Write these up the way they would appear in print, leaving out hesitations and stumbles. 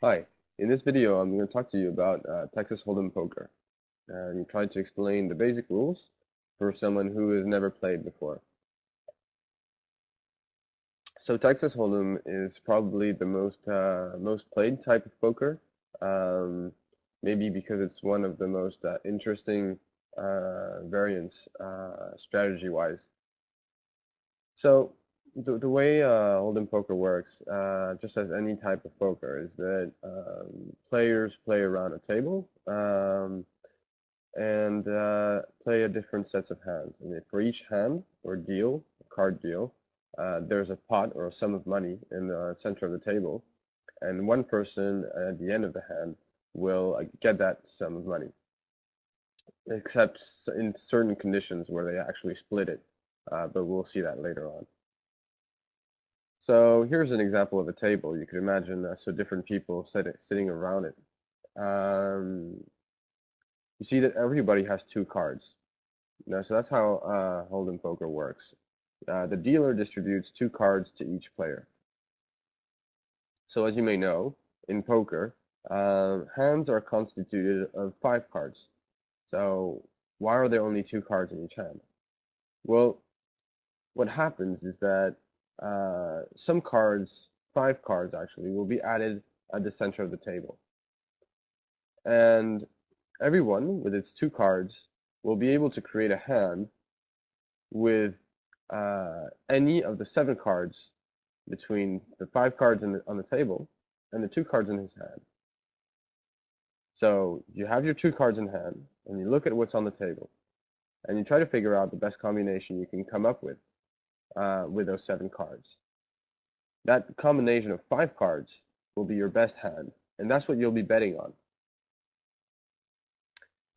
Hi, in this video I'm going to talk to you about Texas Holdem Poker and try to explain the basic rules for someone who has never played before. So Texas Holdem is probably the most played type of poker, um, maybe because it's one of the most interesting variants strategy-wise. So the way Hold'em poker works, just as any type of poker, is that players play around a table and play a different sets of hands. And for each hand or deal, card deal, there's a pot or a sum of money in the center of the table, and one person at the end of the hand will get that sum of money, except in certain conditions where they actually split it, but we'll see that later on. So here's an example of a table. You could imagine so different people sitting around it. You see that everybody has two cards. So that's how Hold'em poker works. The dealer distributes two cards to each player. So as you may know, in poker, hands are constituted of 5 cards. So why are there only 2 cards in each hand? Well, what happens is that some cards, 5 cards actually, will be added at the center of the table. And everyone with its 2 cards will be able to create a hand with any of the 7 cards between the 5 cards on the table and the 2 cards in his hand. So you have your 2 cards in hand, and you look at what's on the table, and you try to figure out the best combination you can come up with those 7 cards. That combination of 5 cards will be your best hand, and that's what you'll be betting on.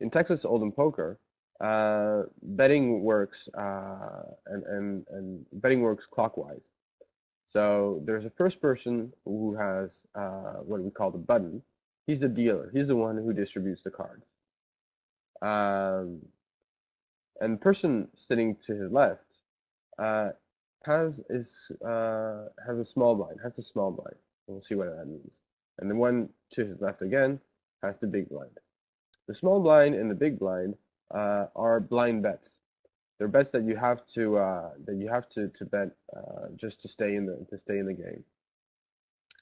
In Texas Hold'em poker, betting works and betting works clockwise. So there's a first person who has what we call the button. He's the dealer. He's the one who distributes the cards. And the person sitting to his left has a small blind. Has the small blind. We'll see what that means. And the one to his left again has the big blind. The small blind and the big blind are blind bets. They're bets that you have to bet just to stay in the game.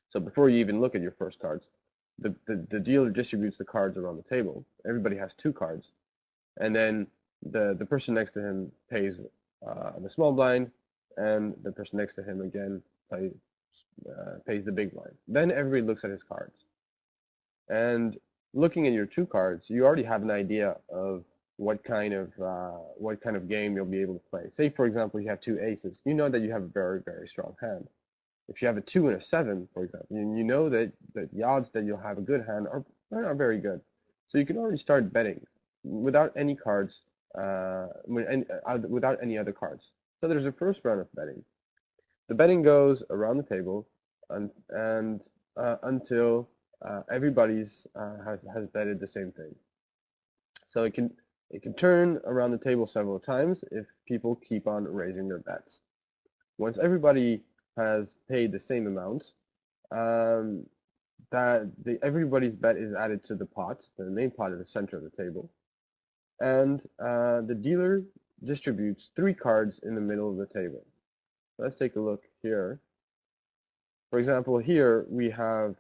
So before you even look at your first cards, the dealer distributes the cards around the table. Everybody has 2 cards, and then the person next to him pays the small blind, and the person next to him again pays the big blind. Then everybody looks at his cards, and looking at your 2 cards, you already have an idea of what kind of game you'll be able to play. Say, for example, you have 2 aces. You know that you have a very, very strong hand. If you have a 2 and a 7, for example, you know that the odds that you'll have a good hand are very good. So you can already start betting without any cards, without any other cards. So there's a first round of betting. The betting goes around the table and until everybody's has betted the same thing. So it can turn around the table several times if people keep on raising their bets. Once everybody has paid the same amount, everybody's bet is added to the pot, the main pot at the center of the table, and the dealer distributes 3 cards in the middle of the table. Let's take a look here. For example, here we have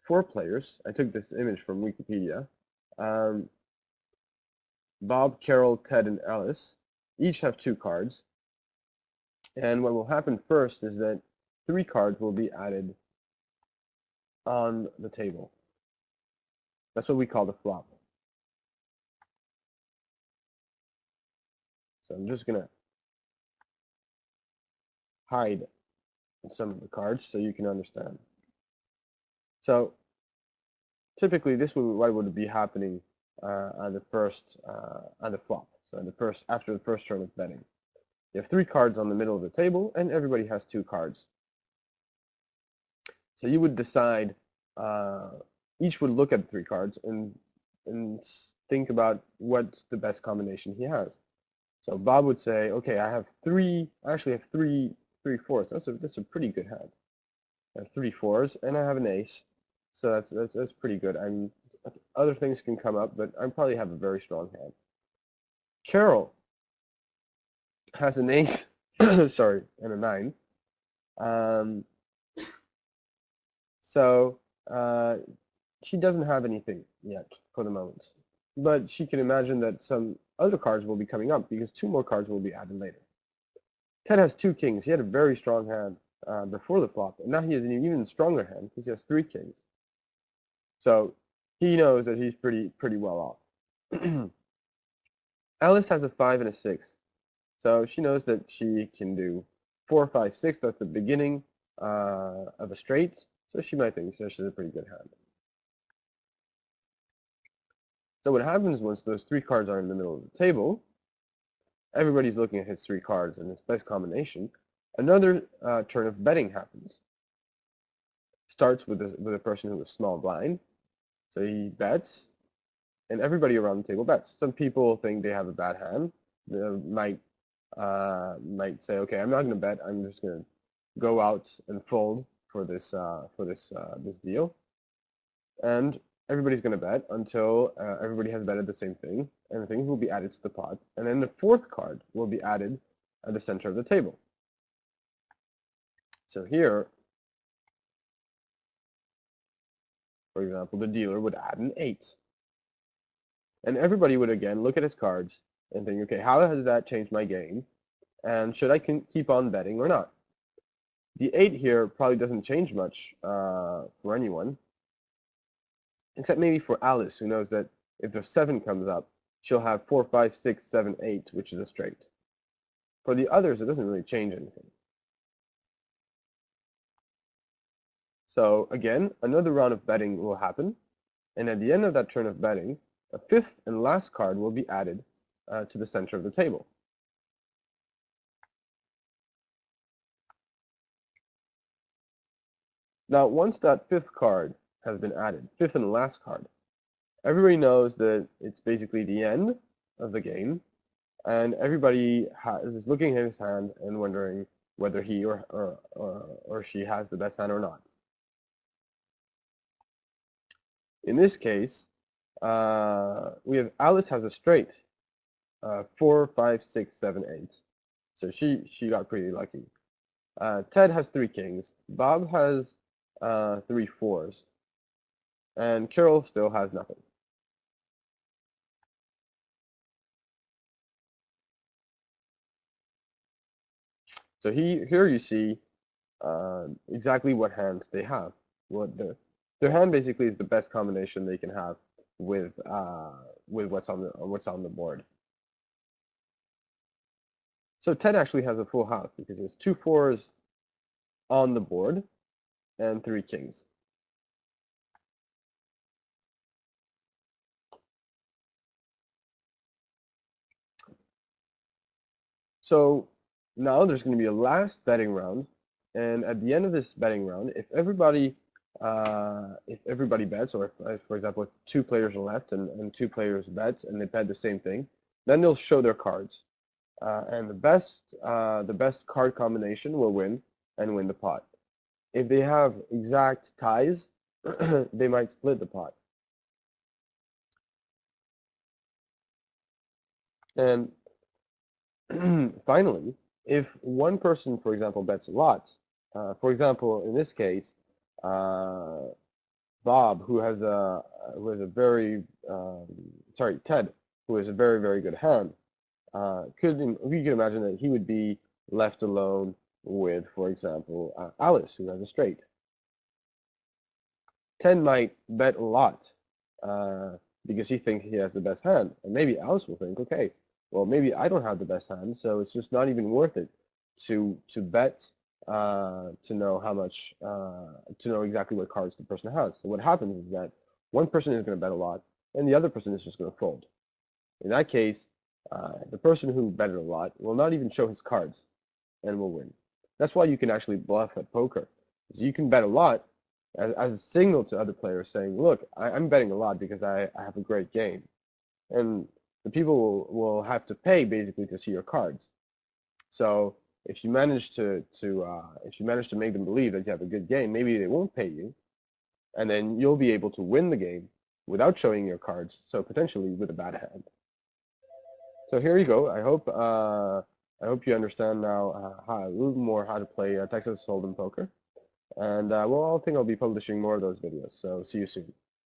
4 players. I took this image from Wikipedia. Bob, Carol, Ted, and Alice each have 2 cards. And what will happen first is that 3 cards will be added on the table. That's what we call the flop. So I'm just going to hide some of the cards so you can understand. So typically this would what would be happening at the flop. So after the first turn of betting. You have 3 cards on the middle of the table, and everybody has 2 cards. So you would decide, each would look at the 3 cards and think about what's the best combination he has. So Bob would say, okay, I actually have three fours. That's a pretty good hand. I have 3 fours, and I have an ace, So that's pretty good. Other things can come up, but I probably have a very strong hand. Carol has an ace, sorry, and a 9. Um, so she doesn't have anything yet for the moment, but she can imagine that some other cards will be coming up because 2 more cards will be added later. Ted has 2 kings. He had a very strong hand before the flop, and now he has an even stronger hand because he has 3 kings. So he knows that he's pretty well off. Alice has a 5 and a 6, so she knows that she can do 4, 5, 6. That's the beginning of a straight, so she might think that she's a pretty good hand. So what happens once those 3 cards are in the middle of the table, everybody's looking at his 3 cards and his best combination. Another turn of betting happens. Starts with a person who is small blind, so he bets, and everybody around the table bets. Some people think they have a bad hand. They might say, okay, I'm not going to bet. I'm just going to go out and fold for this deal. And everybody's going to bet until everybody has betted the same thing, and the things will be added to the pot. And then the 4th card will be added at the center of the table. So here, for example, the dealer would add an 8. And everybody would again look at his cards and think, okay, how has that changed my game? And should I keep on betting or not? The 8 here probably doesn't change much for anyone, except maybe for Alice, who knows that if the 7 comes up, she'll have 4, 5, 6, 7, 8, which is a straight. For the others, it doesn't really change anything. So again, another round of betting will happen, and at the end of that turn of betting, a 5th and last card will be added to the center of the table. Now, once that 5th card has been added, 5th and last card, everybody knows that it's basically the end of the game, and everybody is looking at his hand and wondering whether he or she has the best hand or not. In this case, we have Alice has a straight, 4, 5, 6, 7, 8. So she got pretty lucky. Ted has 3 kings. Bob has 3 4s. And Carol still has nothing. So here you see exactly what hands they have. Their hand basically is the best combination they can have with what's on the board. So Ted actually has a full house because he has 2 4s on the board and 3 kings. So now there's going to be a last betting round, and at the end of this betting round, if everybody bets, or if, for example, if 2 players are left and 2 players bet and they bet the same thing, then they'll show their cards, and the best card combination will win and win the pot. If they have exact ties, they might split the pot. And finally, if one person, for example, bets a lot, for example, in this case, Bob, who has a Ted, who has a very good hand, we can imagine that he would be left alone with, for example, Alice, who has a straight. Ted might bet a lot because he thinks he has the best hand, and maybe Alice will think, okay, well, maybe I don't have the best hand, so it's just not even worth it to bet to know how much to know exactly what cards the person has. So what happens is that one person is going to bet a lot, and the other person is just going to fold. In that case, the person who betted a lot will not even show his cards and will win. That's why you can actually bluff at poker. So you can bet a lot as a signal to other players saying, look, I'm betting a lot because I have a great game. And the people will have to pay basically to see your cards. So if you manage to make them believe that you have a good game, maybe they won't pay you, and then you'll be able to win the game without showing your cards, so potentially with a bad hand. So here you go. I hope you understand now a little more how to play Texas Holdem Poker. And well, I think I'll be publishing more of those videos. So see you soon.